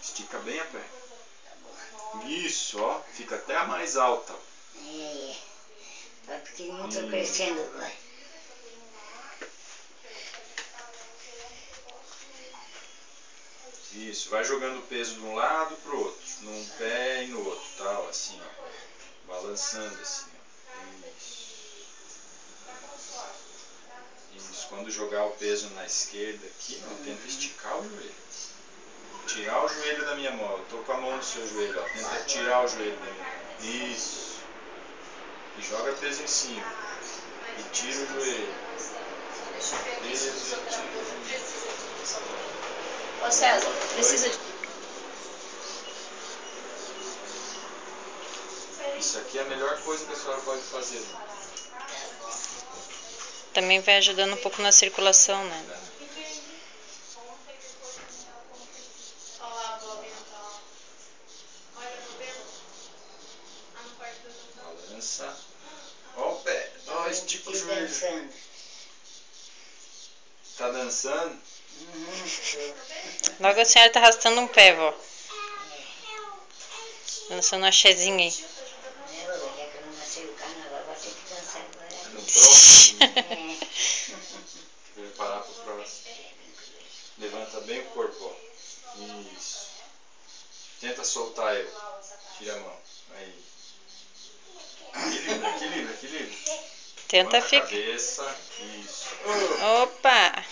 Estica bem a perna. Isso, ó. Fica até a mais alta. É. Vai porque não estou crescendo agora. Isso, vai jogando o peso de um lado pro outro. Num pé e no outro, tá? Ó, assim, ó. Balançando assim, ó. Isso, quando jogar o peso na esquerda aqui, ó, tenta esticar o joelho. Tirar o joelho da minha mão. Eu tô com a mão no seu joelho, ó. Tenta tirar o joelho da minha mão. Isso. E joga peso em cima. E tira o joelho. Peso e tira o joelho. Ô César, precisa de... Isso aqui é a melhor coisa que a senhora pode fazer. Também vai ajudando um pouco na circulação, né? Balança. Ó o pé. Ó, estica o joelho. Dançando. Tá dançando? Logo a senhora tá arrastando um pé, vó. Dançando uma chezinha aí. Já que eu não nasci o carnaval, vou ter que dançar agora. No próximo. Preparar pro próximo. Levanta bem o corpo, ó. Isso. Tenta soltar ele. Tira a mão. Aí. Equilibra, equilibra, equilibra. Tenta Levanta a ficar. cabeça. Isso. Opa!